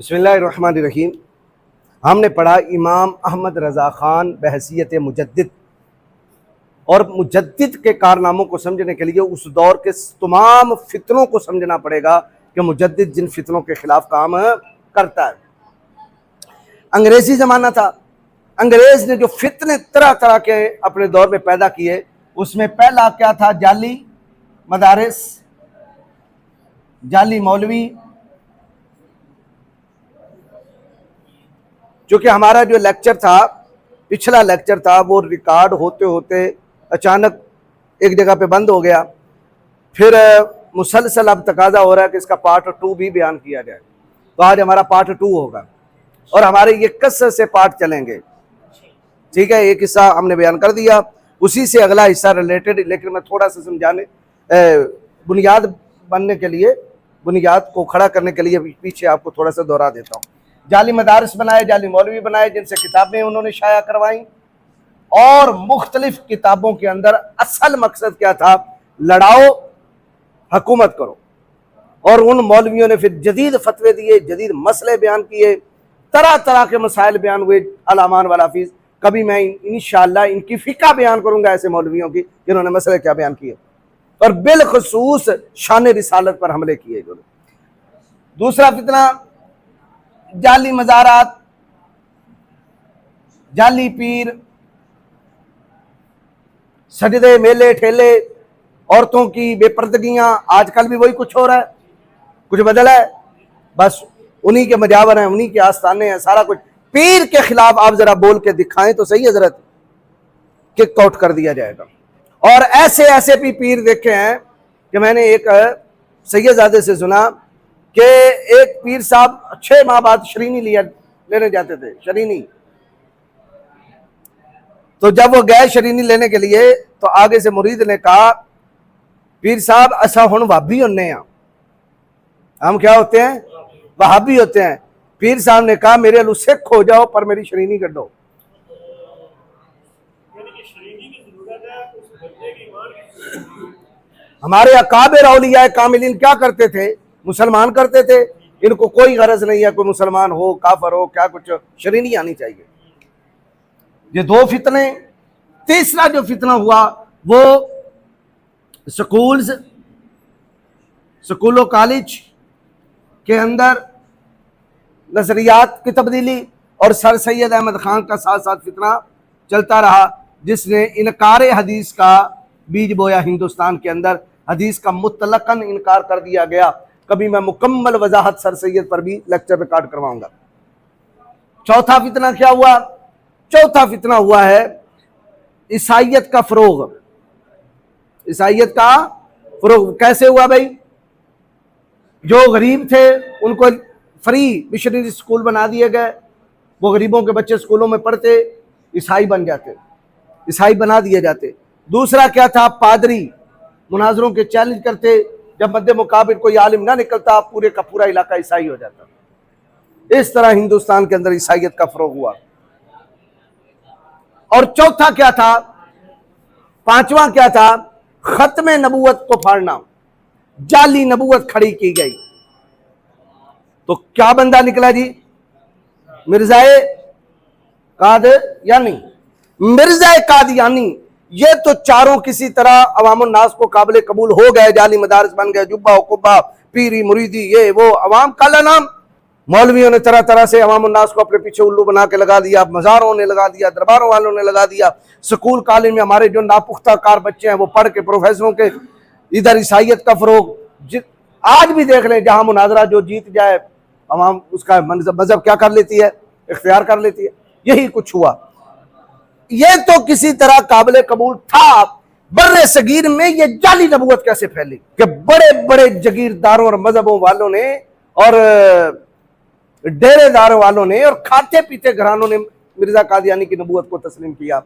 बिस्मिल्लाहिर्रहमानिर्रहीम। हमने पढ़ा इमाम अहमद रज़ा ख़ान बहैसियत मुजद्दिद, और मुजद्दिद के कारनामों को समझने के लिए उस दौर के तमाम फितनों को समझना पड़ेगा कि मुजद्दिद जिन फितनों के ख़िलाफ़ काम करता है। अंग्रेज़ी ज़माना था, अंग्रेज़ ने जो फितने तरह तरह के अपने दौर में पैदा किए, उसमें पहला क्या था? जाली मदारिस, जाली मौलवी। चूँकि हमारा जो लेक्चर था, पिछला लेक्चर था, वो रिकॉर्ड होते होते अचानक एक जगह पे बंद हो गया। फिर मुसलसल अब तकाजा हो रहा है कि इसका पार्ट 2 भी बयान किया जाए। तो आज हमारा पार्ट 2 होगा और हमारे ये कसरत से पार्ट चलेंगे। ठीक है, एक हिस्सा हमने बयान कर दिया, उसी से अगला हिस्सा रिलेटेड, लेकिन मैं थोड़ा सा समझाने बुनियाद बनने के लिए, बुनियाद को खड़ा करने के लिए पीछे आपको थोड़ा सा दोहरा देता हूँ। जाली मदारिस बनाए, जाली मौलवी बनाए, जिनसे किताबें उन्होंने शाया करवाई, और मुख्तलिफ किताबों के अंदर असल मकसद क्या था? लड़ाओ, हुकूमत करो। और उन मौलवियों ने फिर जदीद फतवे दिए, जदीद मसले बयान किए, तरह तरह के मसाइल बयान हुए। अल-अमान वल हफीज़, कभी मैं इंशाअल्लाह इनकी फ़िक़ा बयान करूँगा, ऐसे मौलवियों की जिन्होंने मसले क्या बयान किए, और बिलखुसूस शान रिसालत पर हमले किए इन्होंने। दूसरा फितना जाली मज़ारात, जाली पीर, सजदे, मेले ठेले, औरतों की बेपर्दगियां। आजकल भी वही कुछ हो रहा है, कुछ बदला है? बस उन्हीं के मजावर हैं, उन्हीं के आस्थाने हैं, सारा कुछ। पीर के खिलाफ आप जरा बोल के दिखाएं तो सही हजरत, किक आउट कर दिया जाएगा। और ऐसे ऐसे भी पीर देखे हैं कि मैंने एक सैयदजादे से सुना कि एक पीर साहब 6 माह बाद शरीनी लेने जाते थे, शरीनी। तो जब वो गए शरीनी लेने के लिए, तो आगे से मुरीद ने कहा, पीर साहब असा हुण वहाबी होने हैं। हम क्या होते हैं? वहाबी होते हैं। पीर साहब ने कहा, मेरे अल्लू सिख हो जाओ पर मेरी शरीनी कर दो। हमारे अकाबिर औलिया कामिलीन क्या करते थे? मुसलमान करते थे। इनको कोई गरज नहीं है कोई मुसलमान हो, काफर हो, क्या कुछ, शरीनी आनी चाहिए। ये 2 फितने। तीसरा जो फितना हुआ वो स्कूलों कॉलेज के अंदर नजरियात की तब्दीली, और सर सैयद अहमद खान का साथ साथ फितना चलता रहा, जिसने इनकार हदीस का बीज बोया हिंदुस्तान के अंदर। हदीस का मुतलकन इनकार कर दिया गया। कभी मैं मुकम्मल वजाहत सर सैयद पर भी लेक्चर रिकॉर्ड करवाऊंगा। चौथा फितना क्या हुआ? चौथा फितना हुआ है ईसाइयत का फरोग। ईसाइयत का फरोग कैसे हुआ भाई? जो गरीब थे उनको फ्री मिशनरी स्कूल बना दिए गए, वो गरीबों के बच्चे स्कूलों में पढ़ते, ईसाई बन जाते, ईसाई बना दिए जाते। दूसरा क्या था? पादरी मुनाजरों के चैलेंज करते, जब मद्दे मुकाबिल कोई आलिम ना निकलता, पूरे का पूरा इलाका ईसाई हो जाता। इस तरह हिंदुस्तान के अंदर ईसाइयत का फरोग हुआ। और चौथा क्या था? 5वां क्या था? खत्मे नबूवत को फाड़ना, जाली नबूवत खड़ी की गई। तो क्या बंदा निकला जी? मिर्जाए कादियानी, मिर्जाए कादियानी। ये तो चारों किसी तरह अवाम नास को काबिल कबूल हो गए, जाली मदारिस बन गए, जुब्बा कुब्बा, पीरी मुरीदी, ये वो, अवाम काला नाम। मौलवियों ने तरह तरह से अवाम नास को अपने पीछे उल्लू बना के लगा दिया, मज़ारों ने लगा दिया, दरबारों वालों ने लगा दिया। स्कूल कॉलेज में हमारे जो नापुख्ता कार बच्चे हैं वो पढ़ के प्रोफेसरों के इधर ईसाइयत का फरोग। आज भी देख लें, जहां मुनाजरा जो जीत जाए, अवाम उसका मजहब क्या कर लेती है? इख्तियार कर लेती है। यही कुछ हुआ। ये तो किसी तरह काबिल कबूल था। बर्रे सगीर में ये जाली नबूवत कैसे फैली कि बड़े बड़े जगीरदारों और मजहबों वालों ने और डेरेदारों वालों ने और खाते पीते घरानों ने मिर्जा कादियानी की नबूवत को तस्लीम किया।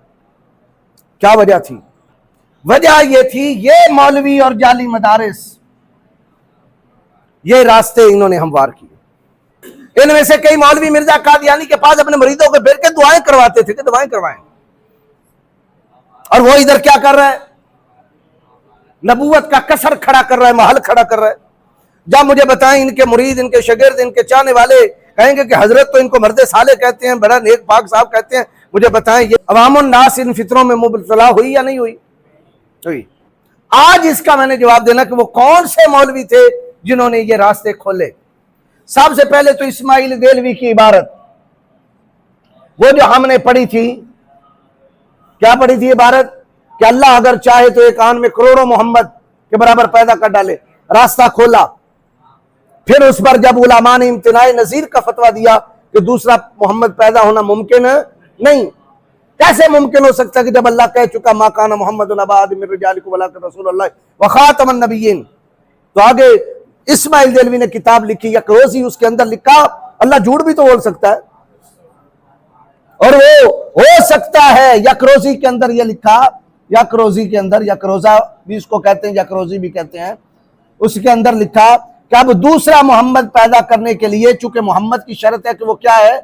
क्या वजह थी? वजह यह थी, ये मौलवी और जाली मदारिस, ये रास्ते इन्होंने हमवार किए। इनमें से कई मौलवी मिर्जा कादियानी के पास अपने मरीदों को बैठ के दुआएं करवाते थे कि दुआएं करवाएं, और वो इधर क्या कर रहा है? नबूवत का कसर खड़ा कर रहा है, महल खड़ा कर रहा है। जब मुझे बताएं इनके मुरीद, इनके शागिर्द, इनके चाहने वाले कहेंगे कि हजरत तो इनको मर्दे साले कहते हैं, बड़ा नेक पाक साहब कहते हैं, मुझे बताएं ये अवामुन नास इन फितरों में मुबतला हुई या नहीं हुई? हुई। आज इसका मैंने जवाब देना कि वो कौन से मौलवी थे जिन्होंने ये रास्ते खोले। सबसे पहले तो इस्माइल देलवी की इबारत, वो जो हमने पढ़ी थी, क्या पढ़ी थी इबारत कि अल्लाह अगर चाहे तो एक आन में करोड़ों मोहम्मद के बराबर पैदा कर डाले, रास्ता खोला। फिर उस पर जब उलमा ने इम्तिनाए नजीर का फतवा दिया कि दूसरा मोहम्मद पैदा होना मुमकिन नहीं, कैसे मुमकिन हो सकता है कि जब अल्लाह कह चुका मा काना मुहम्मदुन अबा अहदिम मिन रिजालिकुम वलाकिन रसूलुल्लाह व खातमुन नबिय्यीन। तो आगे इस्माइल देलवी ने किताब लिखी यकरोजी, उसके अंदर लिखा अल्लाह झूठ भी तो बोल सकता है, और वो हो सकता है यकरोजी के अंदर ये लिखा, यकरोजी के अंदर, यकरोजा भी इसको कहते हैं, यकरोजी भी कहते हैं, उसके अंदर लिखा कि अब दूसरा मोहम्मद पैदा करने के लिए, चूंकि मोहम्मद की शर्त है कि वो क्या है,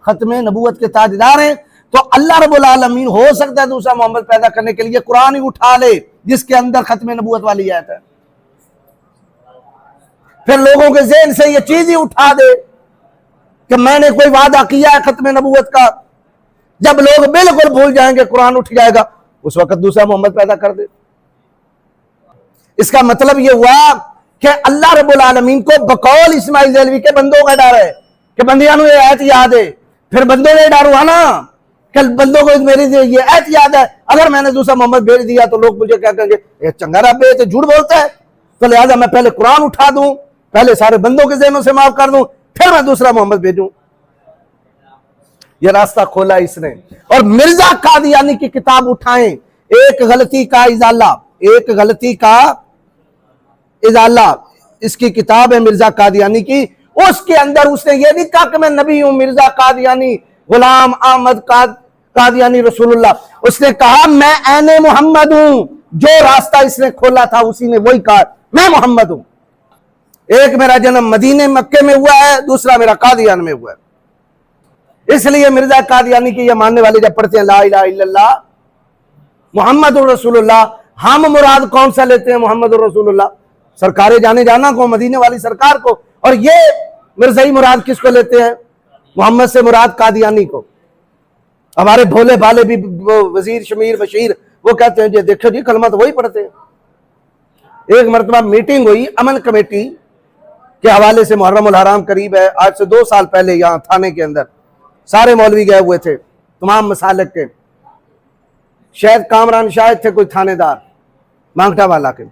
खत्मे नबूवत के ताजदार हैं, तो अल्लाह रब्बुल आलमीन हो सकता है दूसरा मोहम्मद पैदा करने के लिए कुरान ही उठा ले जिसके अंदर खत्मे नबूवत वाली आयत है। फिर लोगों के ज़हन से ये चीज ही उठा दे कि मैंने कोई वादा किया है खत्मे नबूवत का। जब लोग बिल्कुल भूल जाएंगे, कुरान उठ जाएगा, उस वक्त दूसरा मोहम्मद पैदा कर दे। इसका मतलब यह हुआ कि अल्लाह रब्बुल आलमीन को बकौल इस्माइल देलवी के बंदों का डर है कि बंदियां ये आयत याद है। फिर बंदों ने डर हुआ ना, कल बंदों को मेरी ये आयत याद है, अगर मैंने दूसरा मोहम्मद भेज दिया तो लोग मुझे क्या कहेंगे, ये चंगा रब्बे तो झूठ बोलता है, तो लिहाजा मैं पहले कुरान उठा दूं, पहले सारे बंदों के ज़हनों से माफ कर दूं, फिर मैं दूसरा मोहम्मद भेजूं। यह रास्ता खोला इसने। और मिर्जा कादियानी की किताब उठाएं, एक गलती का इजाला, एक गलती का इजाला, इसकी किताब है मिर्जा कादियानी की। उसके अंदर उसने ये नहीं कहा कि मैं नबी हूं मिर्जा कादियानी गुलाम अहमद कादियानी रसूलुल्लाह, उसने कहा मैं ऐने मोहम्मद हूं। जो रास्ता इसने खोला था उसी ने वही कहा, मैं मोहम्मद हूं। एक मेरा जन्म मदीने मक्के में हुआ है, दूसरा मेरा कादियान में हुआ है। इसलिए मिर्जा कादियानी की ये मानने वाले जब पढ़ते हैं ला इलाहा इल्लल्लाह मुहम्मदुर रसूलुल्लाह, हम मुराद कौन सा लेते हैं, मुहम्मदुर रसूलुल्लाह, सरकारे जाने जाना को, मदीने वाली सरकार को। और ये मिर्जाई मुराद किसको लेते हैं, मोहम्मद से मुराद कादियानी को। हमारे भोले भाले भी वजीर शमीर बशीर वो कहते हैं जी देखो जी कलमा तो वही पढ़ते हैं। एक मरतबा मीटिंग हुई अमन कमेटी के हवाले से, मुहर्रम उल हराम करीब है, आज से 2 साल पहले यहाँ थाने के अंदर सारे मौलवी गए हुए थे तमाम मसालक के। शायद कामरान शायद थे कोई थानेदार मांगटा वाला के,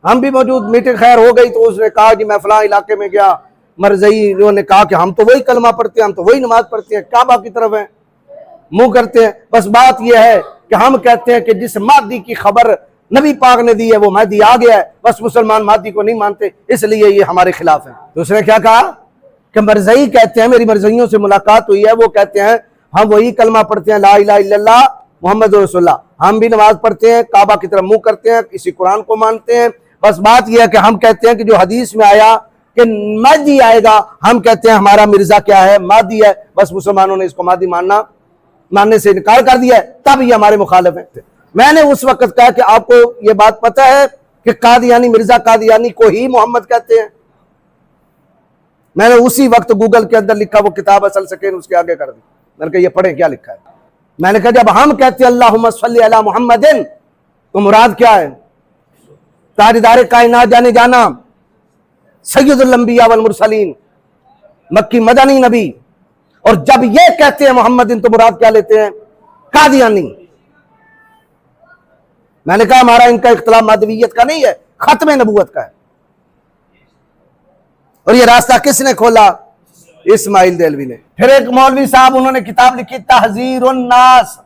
हम भी मौजूद। मीटिंग खैर हो गई तो उसने कहा कि मैं फलां इलाके में गया, मरज़ई ने कहा कि हम तो वही कलमा पढ़ते हैं, हम तो वही नमाज पढ़ते हैं, काबा की तरफ है मुंह करते हैं। बस बात यह है कि हम कहते हैं कि जिस मादी की खबर नबी पाक ने दी है वो महदी आ गया है, बस मुसलमान मादी को नहीं मानते, इसलिए ये हमारे खिलाफ है। तो उसने क्या कहा कि मरज़ई कहते हैं, मेरी मरज़इयों से मुलाकात हुई है, वो कहते हैं हम वही कलमा पढ़ते हैं ला इलाहा इल्लल्लाह मुहम्मद रसूलुल्लाह, हम भी नमाज पढ़ते हैं, काबा की तरफ मुंह करते हैं, इसी कुरान को मानते हैं। बस बात यह है कि हम कहते हैं कि जो हदीस में आया कि मादी आएगा, हम कहते हैं हमारा मिर्जा क्या है, मादी है, बस मुसलमानों ने इसको मादी मानने से इनकार कर दिया है, तब ये हमारे मुखालिफ है। मैंने उस वक्त कहा कि आपको ये बात पता है कि कादियानी, मिर्जा कादियानी को ही मोहम्मद कहते हैं। मैंने उसी वक्त गूगल के अंदर लिखा वो किताब असल सकीन उसके आगे कर दी। मैंने कहा ये पढ़े क्या लिखा है। मैंने कहा जब हम कहते हैं अल्लाहुम्मा सल्ली अला मुहम्मदिन तो मुराद क्या है, ताजदार कायनात जाने जाना सय्यदुल अंबिया वल मुरसलीन मक्की मदनी नबी। और जब ये कहते हैं मोहम्मदिन तो मुराद क्या लेते हैं, कादियानी। मैंने कहा हमारा इनका इख्तिलाफ मादवियत का नहीं है, खत्मे नबूवत का है। और ये रास्ता किसने खोला, इस्माइल देलवी ने। फिर एक मौलवी साहब उन्होंने किताब लिखी तहजीरुन नास।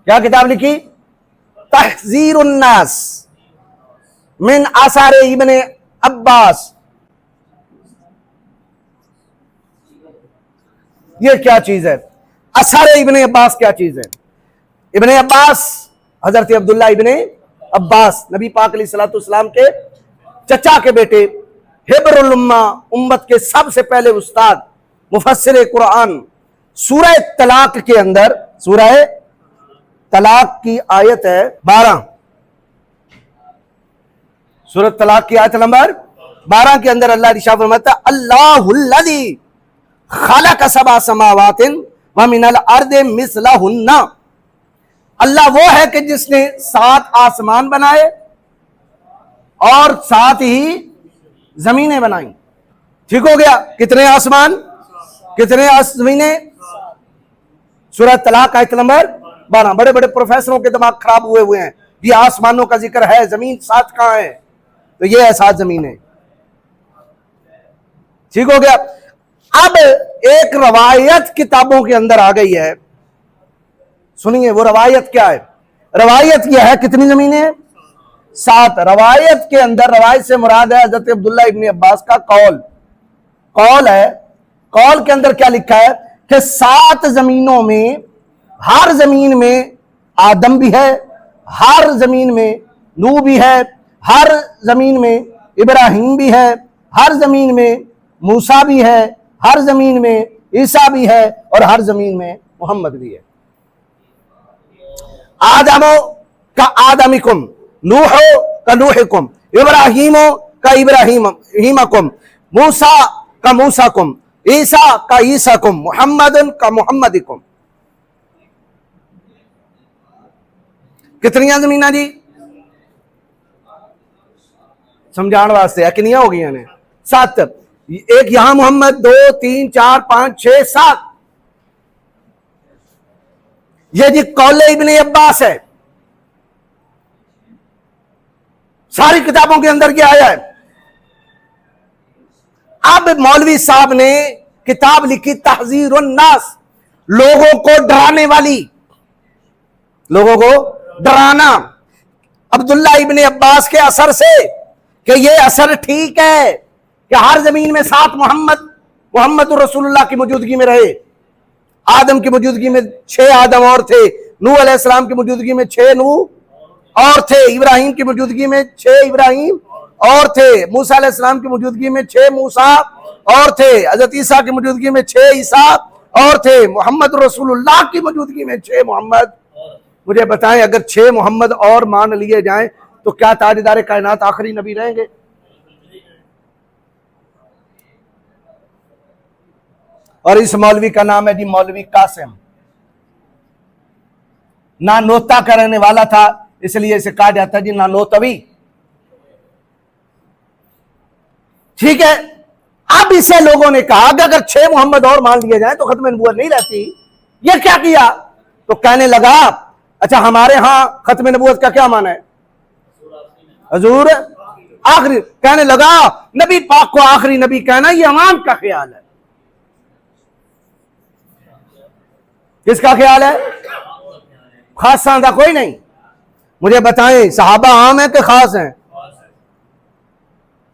क्या किताब लिखी, तहजीरुन नास मिन आसारे इब्ने अब्बास। ये क्या चीज है, आसारे इब्ने अब्बास क्या चीज है। इब्ने अब्बास हजरत अब्दुल्ला इब्ने अब्बास नबी पाक अलैहिस्सलाम के चचा के बेटे, हिब्रुल उम्मा, उम्मत के सबसे पहले उस्ताद, मुफस्सिर कुरान। सूरह तलाक के अंदर, सूरह तलाक की आयत है 12, सूरह तलाक की आयत नंबर 12 के अंदर अल्लाह इरशाद फरमाता है अल्लाहुल्लज़ी खलक़ सबअ समावातिन व मिनल अर्दि मिस्लहुन्ना। अल्लाह वो है कि जिसने 7 आसमान बनाए और 7 ही जमीनें बनाई। ठीक हो गया? कितने आसमान, कितने जमीनें? सूरह तलाक आयत नंबर 12। बड़े बड़े प्रोफेसरों के दिमाग खराब हुए हैं, ये आसमानों का जिक्र है, जमीन 7 कहां है? तो ये है 7 जमीनें। ठीक हो गया? अब एक रवायत किताबों के अंदर आ गई है, सुनिए वो रवायत क्या है। रवायत यह है कितनी जमीनें हैं? 7। रवायत के अंदर, रवायत से मुराद है हजरत अब्दुल्ला इब्न अब्बास का कौल। कौल है, कौल के अंदर क्या लिखा है कि 7 जमीनों में, हर जमीन में आदम भी है, हर जमीन में नूह भी है, हर जमीन में इब्राहिम भी है, हर जमीन में मूसा भी है, हर जमीन में ईसा भी है और हर जमीन में मोहम्मद भी है। आदमो का आदमिकुम, नूहो का नूहिकुम, इब्राहिमो का इब्राहिमकुम, मूसा का मूसाकुम, ईसा का ईसाकुम, मुहम्मदन का मुहम्मदिकुम। कितनियां जमीना जी? समझाने वास्ते कितनियां हो गई ने? 7। एक यहां मोहम्मद, 2 3 4 5 6 7। ये जी कौले इब्ने अब्बास है, सारी किताबों के अंदर क्या आया है। अब मौलवी साहब ने किताब लिखी तहज़ीरुन नास, लोगों को डराने वाली, लोगों को डराना अब्दुल्ला इब्ने अब्बास के असर से, कि ये असर ठीक है कि हर जमीन में 7 मोहम्मद रसूलुल्लाह की मौजूदगी में रहे। आदम की मौजूदगी में 6 आदम और थे, नूह अलैहिस्सलाम की मौजूदगी में 6 नूह और थे, इब्राहिम की मौजूदगी में 6 इब्राहिम और थे, मूसा अलैहिस्सलाम की मौजूदगी में 6 मूसा और थे, हजरत ईसा की मौजूदगी में 6 ईसा और थे, मोहम्मद रसूलुल्लाह की मौजूदगी में 6 मोहम्मद। मुझे बताएं, अगर 6 मोहम्मद और मान लिए जाएं तो क्या ताजदार कायनात आखिरी नबी रहेंगे? और इस मौलवी का नाम है जी मौलवी कासिम। ना नोता का रहने वाला था, इसलिए इसे कहा जाता है जी ना नोतवी। ठीक है? अब इसे लोगों ने कहा कि अगर 6 मोहम्मद और मान लिए जाए तो खत्म नबूवत नहीं रहती। ये क्या किया? तो कहने लगा अच्छा हमारे यहां खत्म नबूवत का क्या माना है? हजूर आखिरी। कहने लगा नबी पाक को आखिरी नबी कहना ये अवाम का ख्याल है। किसका ख्याल है? खासा का कोई नहीं। मुझे बताएं सहाबा आम है कि खास हैं?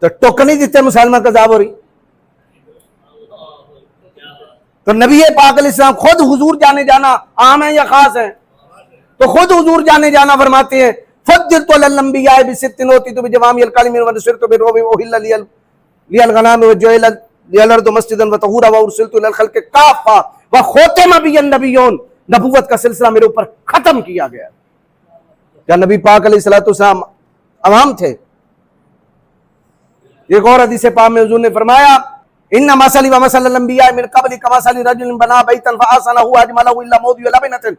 तो टोक नहीं देते मुसलमान कजाब हो रही। तो नबी पाक अलैहिस्सलाम खुद हुजूर जाने जाना आम है या खास है? तो खुद हुजूर जाने जाना फरमाते हैं फद्दिलतु अलल अंबिया बिसित्तिन उतीतु बिजवामिल कलिम व नसिरतु बिरुबि उहिल्ल लियल गनाम व जुइल लियल अर्दु मस्जिदन व तहूरा व उरसिलतु इलल खल्क़ि काफ़ा व ख़ातिम नबिय्यिन। नबूवत का सिलसिला मेरे ऊपर खत्म किया गया। क्या नबी पाक अलैहिस्सलाम अवाम थे? एक और हदीस पाक में हुजूर ने फरमाया इन्ना मसली व मसलल अंबिया मिन क़ब्ली कमसली रजुलिन बना बैतन फअहसनहु अजमलहु इल्ला मौदिअ लबनतिन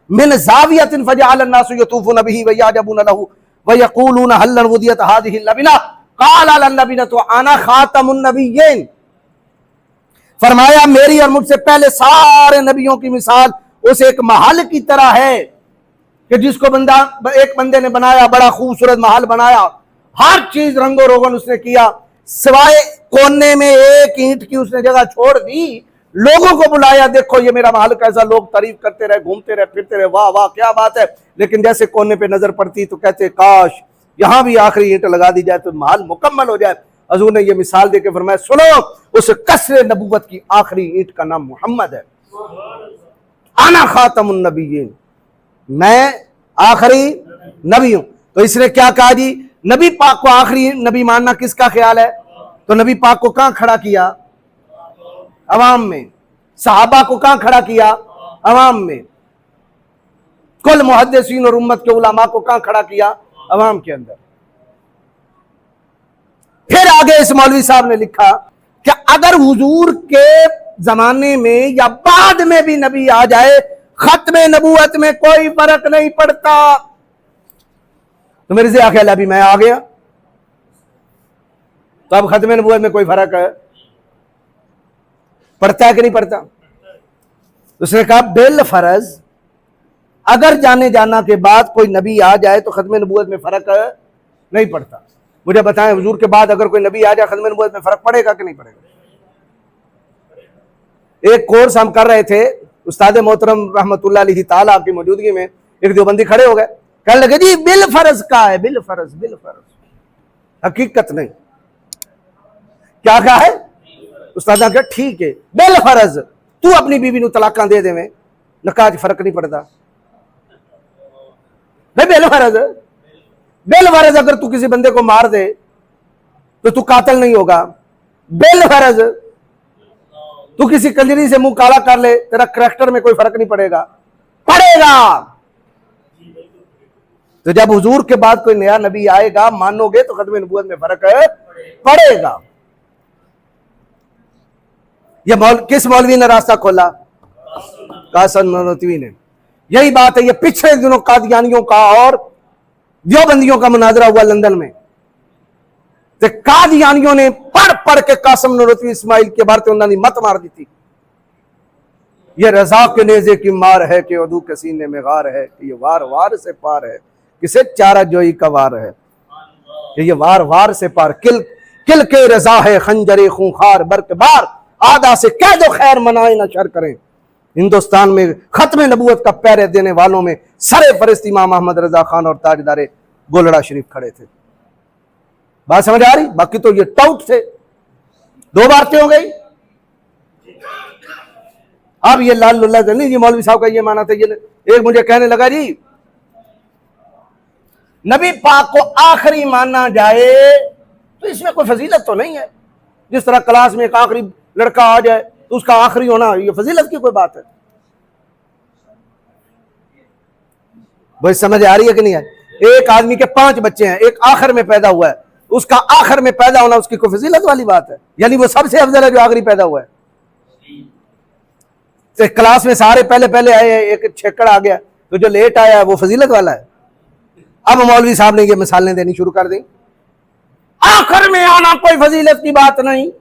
मिन ज़ावियतिन फजअल अन्नासु यतूफून बिही व याजबून लहु व यक़ूलून हल वुदियत हाज़िहि लबिना क़ाल अल लबिनतु अना ख़ातमुन नबिय्यीन। फरमाया मेरी और मुझसे पहले सारे नबियों की मिसाल उस एक महल की तरह है कि जिसको एक बंदे ने बनाया, बड़ा खूबसूरत महल बनाया, हर चीज रंगो रोगन उसने किया, सिवाय कोने में एक ईंट की उसने जगह छोड़ दी। लोगों को बुलाया, देखो ये मेरा महल कैसा, लोग तारीफ करते रहे, घूमते रहे, फिरते रहे, वाह वाह क्या बात है। लेकिन जैसे कोने पे नजर पड़ती तो कहते काश यहां भी आखिरी ईंट लगा दी जाए तो महल मुकम्मल हो जाए। हजूर ने यह मिसाल देकर फरमाया सुनो उस कसरे नबूवत की आखिरी ईंट का नाम मोहम्मद है। आना खातमुन नबिय्यीन, मैं आखिरी नबी हूं। तो इसने क्या कहा जी, नबी पाक को आखिरी नबी मानना किसका ख्याल है? तो नबी पाक को कहां खड़ा किया? अवाम में। सहाबा को कहां खड़ा किया? अवाम में। कुल मुहद्दिसीन और उम्मत के उलमा को कहां खड़ा किया? अवाम के अंदर। फिर आगे इस मौलवी साहब ने लिखा कि अगर हुजूर के जमाने में या बाद में भी नबी आ जाए, खत्मे नबूवत में कोई फर्क नहीं पड़ता। तो मेरे से आखिर अभी मैं आ गया, तो अब खत्मे नबूवत में कोई फर्क है पड़ता है कि नहीं पड़ता? उसने कहा बिल फर्ज अगर जाने जाना के बाद कोई नबी आ जाए तो खत्मे नबूवत में फर्क नहीं पड़ता। मुझे बताएं, हुजूर के बाद अगर कोई नबी आ जाए खत्मे नबूवत में फर्क पड़ेगा कि नहीं पड़ेगा? एक कोर्स हम कर रहे थे, उस्ताद मोहतरम रहमतुल्लाह अलैहि ताला की मौजूदगी में एक देवबंदी खड़े हो गए, कहने लगे जी बिल फर्ज का है, बिल फर्ज, बिल फर्ज। हकीकत नहीं, क्या कहा है उस्ताद? क्या ठीक है, बिल फर्ज, तू अपनी बीवी नू तलाका दे देवे, नकाज फर्क नहीं पड़ता भाई। बिल फर्ज, बिल फर्ज अगर तू किसी बंदे को मार दे तो तू कातिल नहीं होगा। बिल फर्ज तू किसी कंजरी से मुंह काला कर ले, तेरा करैक्टर में कोई फर्क नहीं पड़ेगा, पड़ेगा। तो जब हुजूर के बाद कोई नया नबी आएगा, मानोगे तो खत्मे नबूवत में फर्क पड़ेगा। यह किस मौलवी ने रास्ता खोला? कासिम ननौतवी ने। यही बात है, ये पिछले दिनों कादियानियों का और देवबंदियों का मुनाजरा हुआ लंदन में। तो कादियानियों ने पढ़ पढ़ के कासिम ननौतवी इस्माइल के बारे में उन्होंने मत मार दी थी। ये रजा के नेजे की मार है कि वदू के सीने में गार है, कि ये वार वार से पार है, किसे चारा जोई का वार है, कि ये वार वार से पार, किल किल के रजा है खंजरे खूंखार बरकबार, आदा से कह दो खैर मनाए ना शर करें। हिंदुस्तान में खत्म नबूवत का पैरे देने वालों में सरे फरिश्त इमाम अहमद रजा खान और ताजदारे गोलड़ा शरीफ खड़े थे। बात समझ आ रही? बाकी तो ये टाउट थे। दो बातें हो गई। अब ये लाल लुल्ला नहीं जी, मौलवी साहब का ये माना था। ये एक मुझे कहने लगा जी नबी पाक को आखिरी माना जाए तो इसमें कोई फजीलत तो नहीं है। जिस तरह क्लास में एक आखिरी लड़का आ जाए तो उसका आखिरी होना ये फजीलत की कोई बात है? भाई समझ आ रही है कि नहीं है? एक आदमी के 5 बच्चे हैं, एक आखिर में पैदा हुआ है, उसका आखिर में पैदा होना उसकी कोई फजीलत वाली बात है? यानी वो सबसे अफजल है जो आखिरी पैदा हुआ है। तो क्लास में सारे पहले पहले आए हैं, एक छेकड़ आ गया तो जो लेट आया है वो फजीलत वाला है। अब मौलवी साहब ने ये मिसालें देनी शुरू कर दी। आखिर में आना कोई फजीलत की बात नहीं।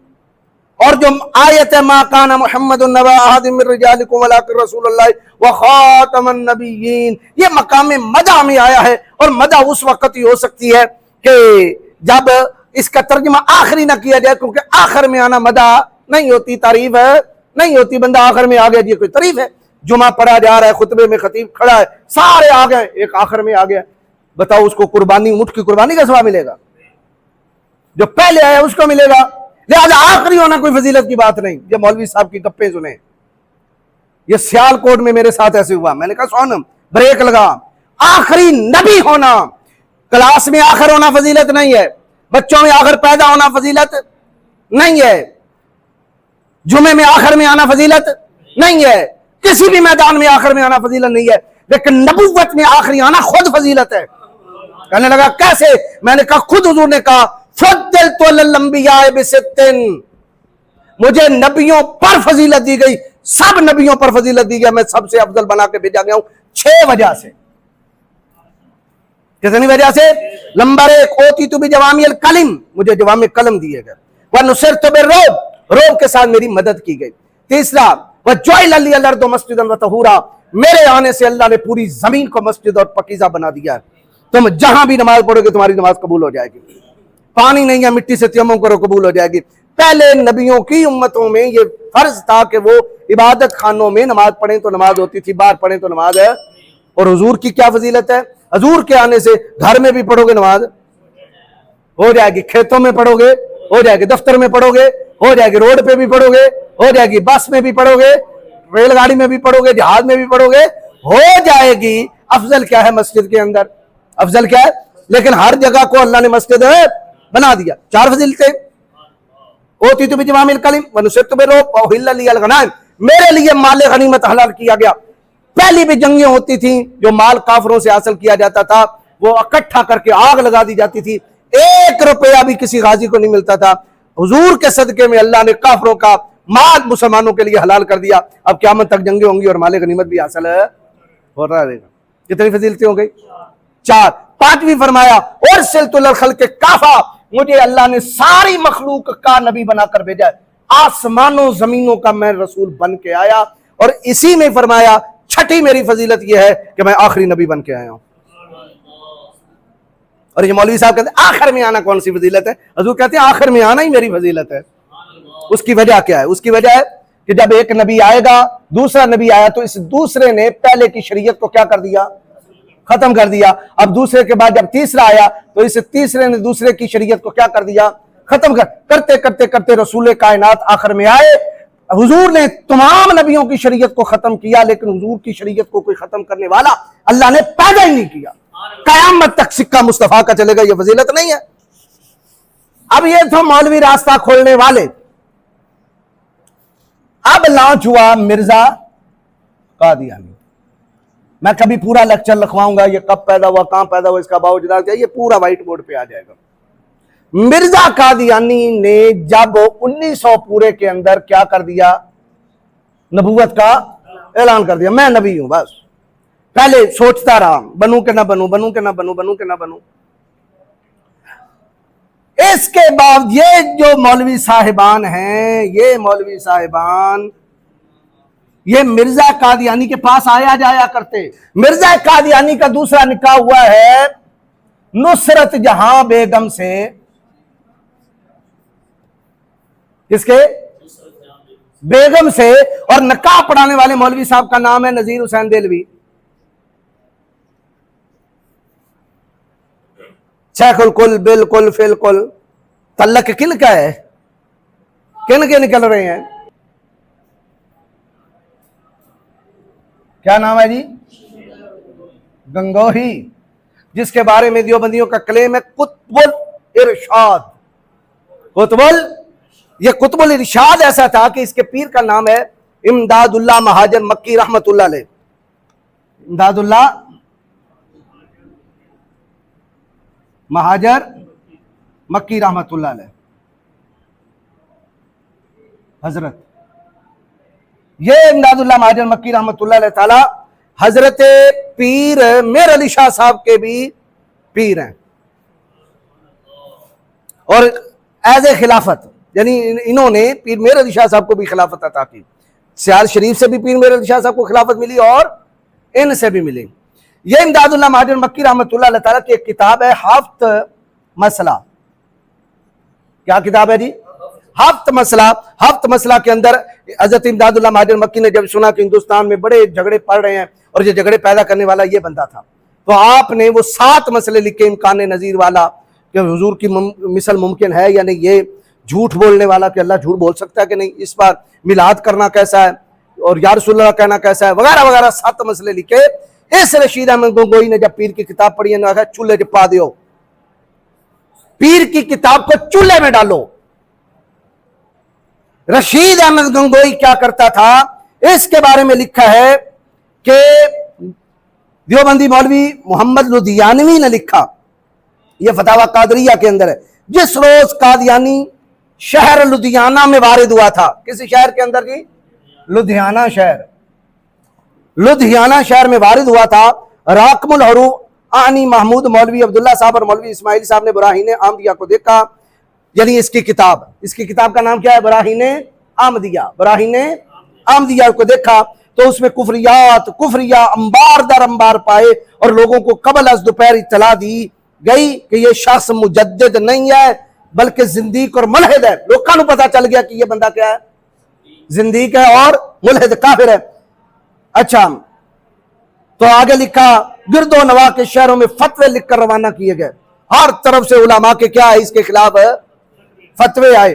और जो आयत है मा काना मुहम्मद नबा अहदिम मिन रिजालिकुम वलाकिन रसूलुल्लाह व खातमन नबिय्यीन, ये मकाम मदा में आया है। और मदा उस वक्त ही हो सकती है कि जब इसका तर्जुमा आखिरी ना किया जाए, क्योंकि आखिर में आना मदा नहीं होती, तारीफ नहीं होती। बंदा आखिर में आ गया, ये कोई तारीफ है? जुमा पढ़ा जा रहा है, खुतबे में खतीब खड़ा है, सारे आ गए, एक आखिर में आ गया, बताओ उसको कुर्बानी, ऊंट की कुर्बानी का सवाब मिलेगा? जो पहले आया उसको मिलेगा। लिहाजा आखिरी होना कोई फजीलत की बात नहीं। ये मौलवी साहब की गप्पे सुने। ये सियालकोट में मेरे साथ ऐसे हुआ। मैंने कहा सोनम ब्रेक लगा, आखिरी नबी होना, क्लास में आखिर होना फजीलत नहीं है, बच्चों में आखिर पैदा होना फजीलत नहीं है, जुमे में आखिर में आना फजीलत नहीं है, किसी भी मैदान में आखिर में आना फजीलत नहीं है। लेकिन नबूवत में आखिरी आना खुद फजीलत है। कहने लगा कैसे? मैंने कहा खुद हुजूर ने कहा फद्दलतु अलल अंबिया बिसित्तिन, मुझे नबियों पर फजीलत दी गई, सब नबियों पर फजीलत दी गई, मैं सबसे अफजल बना के भेजा गया हूं 6 वजह से। कितनी वजह से? नंबर 1 ओतीतु बिजवामिल कलिम, मुझे जवामे कलम दिए गए, व नुसिरतु बिर्रुब, रोब के साथ मेरी मदद की गई। तीसरा व जुइल लियल अर्दु मस्जिदन व तहूरा, मेरे आने से अल्लाह ने पूरी जमीन को मस्जिद और पकीजा बना दिया है। तुम जहां भी नमाज पढ़ोगे तुम्हारी नमाज कबूल हो जाएगी। पानी नहीं है, मिट्टी से तयम्मुम करो, कबूल हो जाएगी। पहले नबियों की उम्मतों में ये फर्ज था कि वो इबादत खानों में नमाज पढ़े तो नमाज होती थी, बाहर पढ़े तो नमाज है। और हुजूर की क्या फजीलत है? हुजूर के आने से घर में भी पढ़ोगे नमाज हो जाएगी, खेतों में पढ़ोगे हो जाएगी, दफ्तर में पढ़ोगे हो जाएगी, रोड पे भी पढ़ोगे हो जाएगी, बस में भी पढ़ोगे, रेलगाड़ी में भी पढ़ोगे, जहाज में भी पढ़ोगे, हो जाएगी। अफजल क्या है मस्जिद के अंदर? अफजल क्या है? लेकिन हर जगह को अल्लाह ने मस्जिद बना दिया। 4 फजीलतें, ओतीतु बिजवामिल कलिम व नुसिरतु बिर्रुब व उहिल्ल लियल गनाइम, मेरे लिए माल गनीमत हलाल किया गया। पहली भी जंगें होती थी, जो माल काफिरों से हासिल किया जाता था वो इकट्ठा करके आग लगा दी जाती थी, 1 रुपया भी किसी गाजी को नहीं मिलता था। हुजूर के सदके में अल्लाह ने काफरों का माल मुसलमानों के लिए हलाल कर दिया। अब क़यामत तक जंगे होंगी और माले गनीमत भी हासिल हो रहा रहेगा। कितनी फजीलतें हो गई? 4। 5वीं फरमाया और सिलतुल खल्क़ के काफा, मुझे अल्लाह ने सारी मखलूक का नबी बनाकर भेजा है, आसमानों जमीनों का मैं रसूल बन के आया। और इसी में फरमाया 6ठी मेरी फजीलत यह है कि मैं आखिरी नबी बन के आया हूं। और ये मौलवी साहब कहते हैं आखिर में आना कौन सी फजीलत है? हुजूर कहते हैं आखिर में आना ही मेरी फजीलत है। उसकी वजह क्या है? उसकी वजह है कि जब एक नबी आएगा, दूसरा नबी आया, तो इस दूसरे ने पहले की शरीयत को क्या कर दिया? खत्म कर दिया। अब दूसरे के बाद जब तीसरा आया तो इस तीसरे ने दूसरे की शरीयत को क्या कर दिया? खत्म करते करते करते रसूल कायनात आखिर में आए। हुजूर ने तमाम नबियों की शरीयत को खत्म किया, लेकिन हुजूर की शरीयत को कोई खत्म करने वाला अल्लाह ने पैदा ही नहीं किया। कयामत तक सिक्का मुस्तफा का चलेगा। यह फजीलत नहीं है? अब ये तो मौलवी रास्ता खोलने वाले। अब लॉन्च हुआ मिर्जा कादियानी। मैं कभी पूरा लेक्चर लिखवाऊंगा, ये कब पैदा हुआ, कहां पैदा हुआ, इसका बावजूद ये पूरा व्हाइट बोर्ड पे आ जाएगा। मिर्जा कादियानी ने जब 1900 पूरे के अंदर क्या कर दिया? नबूवत का ऐलान कर दिया, मैं नबी हूं। बस पहले सोचता रहा बनूं कि ना बनूं, बनूं कि ना बनूं, बनूं कि ना बनूं। इसके बाद ये जो मौलवी साहिबान हैं, ये मौलवी साहिबान ये मिर्जा कादियानी के पास आया जाया करते। मिर्जा कादियानी का दूसरा निकाह हुआ है नुसरत जहां बेगम से। किसके? बेगम से। और निकाह पढ़ाने वाले मौलवी साहब का नाम है नजीर हुसैन देलवी। शेखुल कुल बिल्कुल फिलकुल। तल्लक किन का है? किन के निकल रहे हैं? क्या नाम है जी? गंगोही, जिसके बारे में देवबंदियों का क्लेम है कुतुबुल इरशाद। ये कुतुबुल इरशाद ऐसा था कि इसके पीर का नाम है इमदादुल्लाह महाजर मक्की रहमतुल्लाह अलैह। इमदादुल्लाह महाजर मक्की रहमतुल्लाह अलैह हजरत। ये इमदादुल्लाह महाजर मक्की रहमतुल्लाह अलैह ताला हजरत पीर मेर अली शाह साहब के भी पीर हैं। और एज ए खिलाफत, यानी इन्होंने पीर मेर अली शाह साहब को भी खिलाफत अता की। सियाल शरीफ से भी पीर मेर अली शाह साहब को खिलाफत मिली और इनसे भी मिली। ये इमदादुल्लाह महाजर मक्की रहमतुल्लाह अलैह ताला की एक किताब है हफ्त मसला। क्या किताब है जी? हफ्त मसला। हफ्त मसला के अंदर हजरत इमदादुल्लाह महाजर मक्की ने जब सुना कि हिंदुस्तान में बड़े झगड़े पड़ रहे हैं और ये झगड़े पैदा करने वाला ये बंदा था, तो आपने वो 7 मसले लिखे इम्कान नजीर वाला कि हुजूर की मिसल मुमकिन है या नहीं, ये झूठ बोलने वाला कि अल्लाह झूठ बोल सकता है कि नहीं, इस बार मिलाद करना कैसा है और या रसूलुल्लाह कहना कैसा है, वगैरह वगैरह 7 मसले लिखे। इस रशीद अहमद गंगोई ने जब पीर की किताब पढ़ी है, चूल्हे चिपा दियो, पीर की किताब को चूल्हे में डालो। रशीद अहमद गंगोई क्या करता था, इसके बारे में लिखा है कि देवबंदी मौलवी मोहम्मद लुधियानवी ने लिखा, यह फतावा कादरिया के अंदर है, जिस रोज कादियानी शहर लुधियाना में वारिद हुआ था। किसी शहर के अंदर जी? लुधियाना शहर। लुधियाना शहर में वारिद हुआ था। राकमुल हरूफ आनी महमूद मौलवी अब्दुल्ला साहब और मौलवी इस्माइल साहब ने बराहीने आमदिया को देखा, यानी इसकी किताब का नाम क्या है? बराहीने आमदिया। बराहीने आमदिया को देखा तो उसमें कुफरिया अंबार दर अंबार पाए और लोगों को कबल अज दोपहर इत्तला दी गई कि यह शख्स मुजद्दिद नहीं है बल्कि जिंदीक और मुल्हिद है। लोगों को पता चल गया कि यह बंदा क्या है? जिंदीक है और मुल्हिद काफिर है। अच्छा, तो आगे लिखा गिरदो नवा के शहरों में फतवे लिखकर रवाना किए गए। हर तरफ से उलमा के क्या है? इसके खिलाफ फतवे आए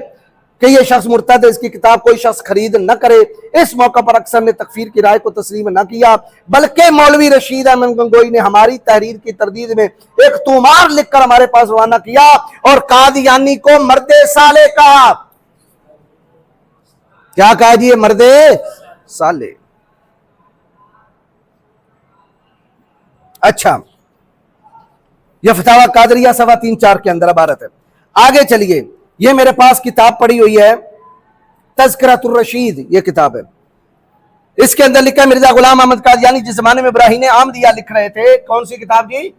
कि यह शख्स मुर्तद है, इसकी किताब कोई शख्स खरीद न करे। इस मौका पर अक्सर ने तकफीर की राय को तस्लीम न किया, बल्कि मौलवी रशीद अहमद गंगोई ने हमारी तहरीर की तरदीद में एक तूमार लिखकर हमारे पास रवाना किया और कादियानी को मर्दे साले कहा। क्या कहा जी? मर्दे साले। अच्छा, यह फतावा कादरिया सवा 3-4 के अंदर इबारत है। आगे चलिए, ये मेरे पास किताब पड़ी हुई है तज़किरतुर रशीद, ये किताब है। इसके अंदर लिखा है मिर्जा गुलाम अहमद कादियानी जिस जमाने में ब्राहीन अहमदिया लिख रहे थे, कौन सी किताब जी?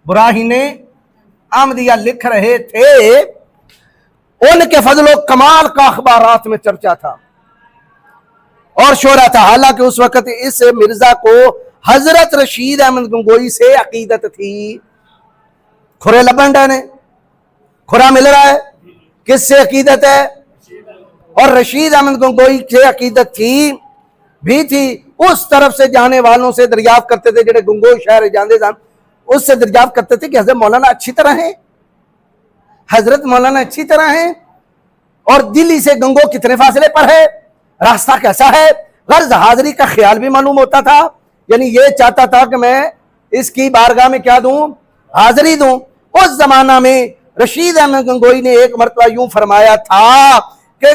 ब्राहीन अहमदिया लिख रहे थे, उनके फजलो कमाल का अखबारात में चर्चा था और शोरा था। हालांकि उस वक्त इस मिर्जा को हजरत रशीद अहमद गंगोई से अकीदत थी। खुरे लबन ने खुरा मिल रहा है, किससे अकीदत है? और रशीद अहमद गंगोई से अकीदत थी भी थी। उस तरफ से जाने वालों से दरियाफ्त करते थे, जेडे गंगोई शहर जानते थे, उससे दरियाफ्त करते थे कि हजरत मौलाना अच्छी तरह है, हजरत मौलाना अच्छी तरह है, और दिल्ली से गंगो कितने फासले पर है, रास्ता कैसा है। गर्ज हाजिरी का ख्याल भी मालूम होता था, यानी ये चाहता था कि मैं इसकी बारगाह में क्या दूं? हाजिरी दूं। उस जमाना में रशीद अहमद गंगोई ने एक मरतबा यूं फरमाया था कि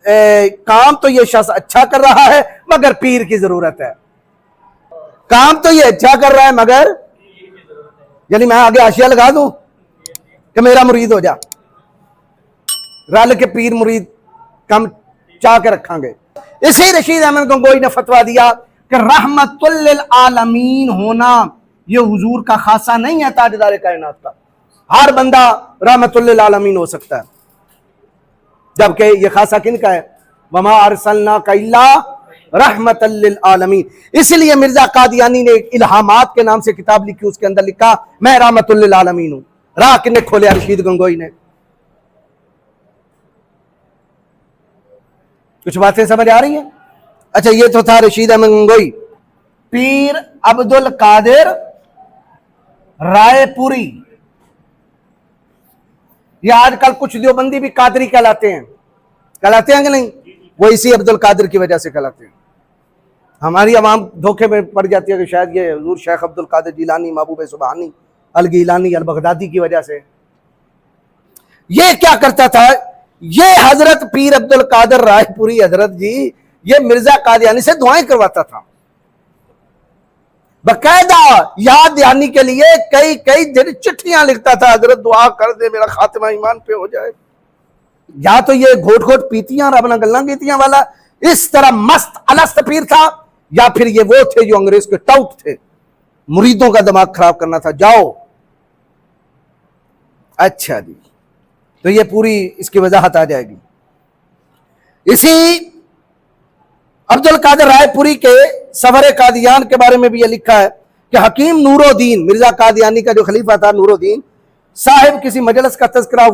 काम तो ये शख्स अच्छा कर रहा है मगर पीर की जरूरत है। काम तो ये अच्छा कर रहा है मगर, यानी मैं आगे आशिया लगा दूं कि मेरा मुरीद हो जा, रल के पीर मुरीद कम चाह के रखेंगे। इसी रशीद अहमद गंगोई ने फतवा दिया कि रहमतुल लिल आलमीन होना ये हुजूर का खासा नहीं है, ताजदार कायनात का। हर बंदा रहमतुल लिल आलमीन हो सकता है, जबकि ये खासा किनका है? वमा अरसलनाका इल्ला रहमतल लिल आलमीन। इसलिए मिर्जा कादियानी ने इल्हामात के नाम से किताब लिखी, उसके अंदर लिखा मैं रहमतुल लिल आलमीन हूं। राह किन्ने खोले? रशीद गंगोई ने। कुछ बातें समझ आ रही हैं? अच्छा, ये तो था रशीद अहमद गंगोई। पीर अब्दुल कादिर रायपुरी, ये आजकल कुछ देवबंदी भी कादरी कहलाते हैं कि नहीं? वो इसी अब्दुल कादिर की वजह से कहलाते हैं। हमारी आवाम धोखे में पड़ जाती है कि शायद ये हुजूर शेख अब्दुल कादिर जिलानी महबूब सुबहानी अल गिलानी अल बगदादी की वजह से। ये क्या करता था? ये हजरत पीर अब्दुल कादिर रायपुरी हजरत जी ये मिर्जा कादियानी से दुआएं करवाता था, बकायदा याद दहानी के लिए कई कई दिन चिट्ठियां लिखता था, हजरत दुआ कर दे मेरा खात्मा ईमान पे हो जाए। या तो ये घोट घोट पीतियां और अपना गल्ला कीतियां वाला इस तरह मस्त अलस्त पीर था, या फिर ये वो थे जो अंग्रेज के टाउट थे, मुरीदों का दिमाग खराब करना था। जाओ, अच्छा जी, तो ये पूरी इसकी वजाहत आ जाएगी। इसी अब्दुल कादिर रायपुरी के सफर कादियान के बारे में भी ये लिखा है कि हकीम नूरुद्दीन मिर्जा कादियानी का जो खलीफा था नूरुद्दीन साहिब किसी मजलिस का तज़किरा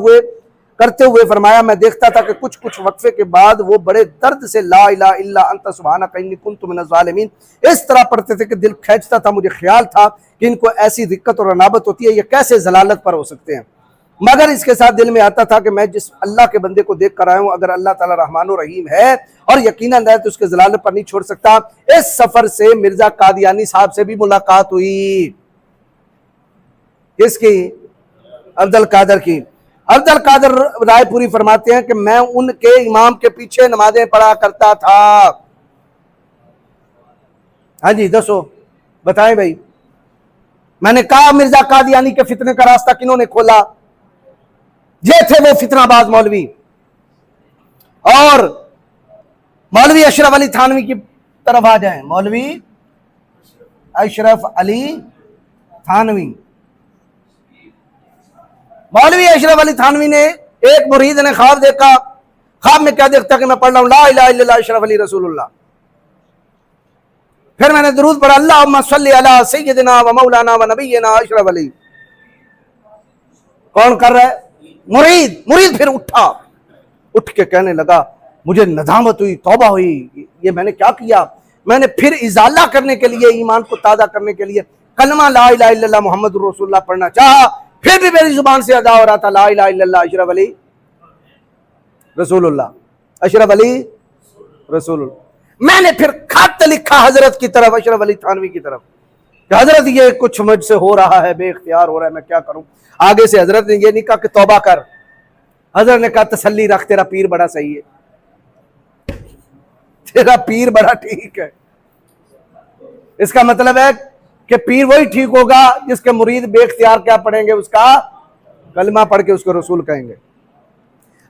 करते हुए फरमाया, मैं देखता था कि कुछ कुछ वक्फे के बाद वो बड़े दर्द से ला इलाहा इल्ला अंत सुब्हानका इन्नी कुन्तु मिनज़ ज़ालिमीन इस तरह पढ़ते थे कि दिल खींचता था। मुझे ख्याल था कि इनको ऐसी दिक्कत और अनाबत होती है, ये कैसे जलालत पर हो सकते हैं। मगर इसके साथ दिल में आता था कि मैं जिस अल्लाह के बंदे को देख कर आया हूं, अगर अल्लाह ताला रहमान और रहीम है और यकीनन है तो उसके जलालत पर नहीं छोड़ सकता। इस सफर से मिर्जा कादियानी साहब से भी मुलाकात हुई। किसकी? अब्दुल कादिर की। अब्दुल कादिर रायपुरी फरमाते हैं कि मैं उनके इमाम के पीछे नमाजें पढ़ा करता था। हाँ जी, दसो, बताएं भाई। मैंने कहा मिर्जा कादियानी के फितने का रास्ता किन्होंने खोला? ये थे वो फितनाबाज मौलवी। और मौलवी अशरफ अली थानवी की तरफ आ जाएं। मौलवी अशरफ अली थानवी। मौलवी अशरफ अली थानवी ने एक मुरीद ने ख्वाब देखा। ख्वाब में क्या देखता कि मैं पढ़ रहा हूं ला इलाहा इल्लल्लाह अशरफ अली रसूलुल्लाह। फिर मैंने दुरूद पढ़ा अल्लाहुम्मा सल्ली अला सय्यिदिना व मौलाना व नबिय्यिना अशरफ अली। कौन कर रहा है? मुरीद फिर उठ के कहने लगा मुझे नदामत हुई, तौबा हुई, ये मैंने क्या किया। मैंने फिर इजाला करने के लिए, ईमान को ताज़ा करने के लिए कलमा ला इलाहा इल्लल्लाह मुहम्मदुर रसूलुल्लाह पढ़ना चाहा। फिर भी मेरी जुबान से अदा हो रहा था ला इलाहा इल्लल्लाह अशरफ अली रसूलुल्लाह, अशरफ अली रसूलुल्लाह। मैंने फिर खत लिखा हजरत की तरफ, अशरफ अली थानवी की तरफ, हजरत ये कुछ मुझसे हो रहा है, बेख्तियार हो रहा है, मैं क्या करूं। आगे से हजरत ने ये नहीं कहा कि तौबा कर, हजरत ने कहा तसल्ली रख, तेरा पीर बड़ा सही है, तेरा पीर बड़ा ठीक है। इसका मतलब है कि पीर वही ठीक होगा जिसके मुरीद बेख्तियार क्या पढ़ेंगे, उसका कलमा पढ़ के उसको रसूल कहेंगे।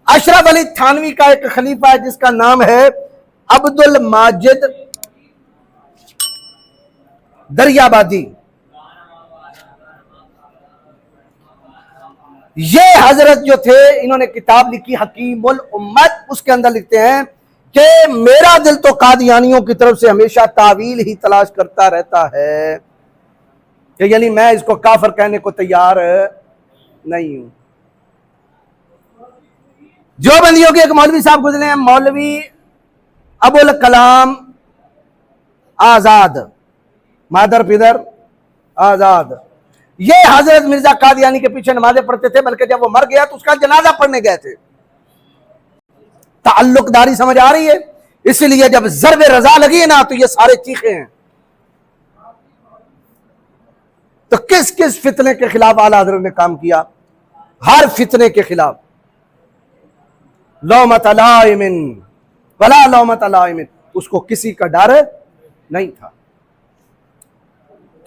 अशरफ अली थानवी का एक खलीफा है जिसका नाम है अब्दुल माजिद दरियाबादी। ये हजरत जो थे इन्होंने किताब लिखी हकीमुल उम्मत, उसके अंदर लिखते हैं कि मेरा दिल तो कादियानियों की तरफ से हमेशा तावील ही तलाश करता रहता है, कि यानी मैं इसको काफिर कहने को तैयार नहीं हूं। जो बंदियों के एक मौलवी साहब गुजरे हैं, मौलवी अबुल कलाम आजाद, मादर पिदर आजाद। ये हजरत मिर्जा कादियानी के पीछे नमाजें पढ़ते थे, बल्कि जब वो मर गया तो उसका जनाजा पढ़ने गए थे। ताल्लुकदारी समझ आ रही है? इसलिए जब ज़र्ब रजा लगी है ना तो ये सारे चीखे हैं। तो किस किस फितने के खिलाफ आला हजरत ने काम किया? हर फितने के खिलाफ। लौमत लाइमिन वला लौमत लाइमिन, उसको किसी का डर नहीं था।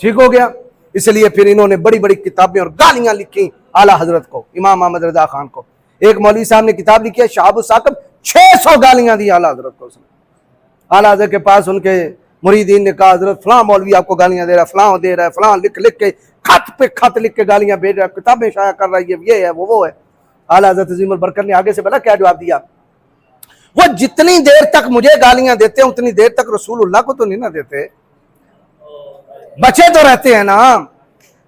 ठीक हो गया। इसलिए फिर इन्होंने बड़ी बड़ी किताबें और गालियां लिखी आला हजरत को, इमाम अहमद रजा खान को। एक मौलवी साहब ने किताब लिखी है शाहब साकब, 600 गालियां दी आला हजरत को उसने। आला हजरत के पास उनके मुरीदीन ने कहा, हजरत फलां मौलवी आपको गालियां दे रहा है, फलां दे रहा है, फलां लिख लिख के खत पे खत लिख के गालियां भेज रहा है, किताबें शाया कर रहा है, ये है वो है। आला हजरत अजीमुल बरकत ने आगे से बोला क्या जवाब दिया, वो जितनी देर तक मुझे गालियां देते हैं उतनी देर तक रसूलुल्लाह को तो नहीं ना देते, बचे तो रहते हैं ना।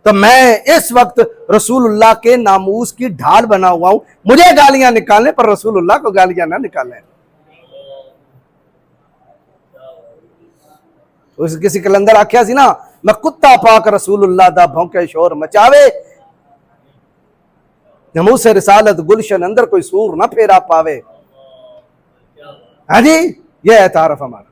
तो मैं इस वक्त रसूलुल्लाह के नामूस की ढाल बना हुआ हूं, मुझे गालियां निकालने पर रसूलुल्लाह को गालियां ना निकालें। उस किसी कलंदर आख्या सी ना, मैं कुत्ता पाक रसूलुल्लाह दा भौंके शोर मचावे, नमूस रिसालत गुलशन अंदर कोई सूर ना फेरा पावे। हाँ जी, ये है तारफ हमारा।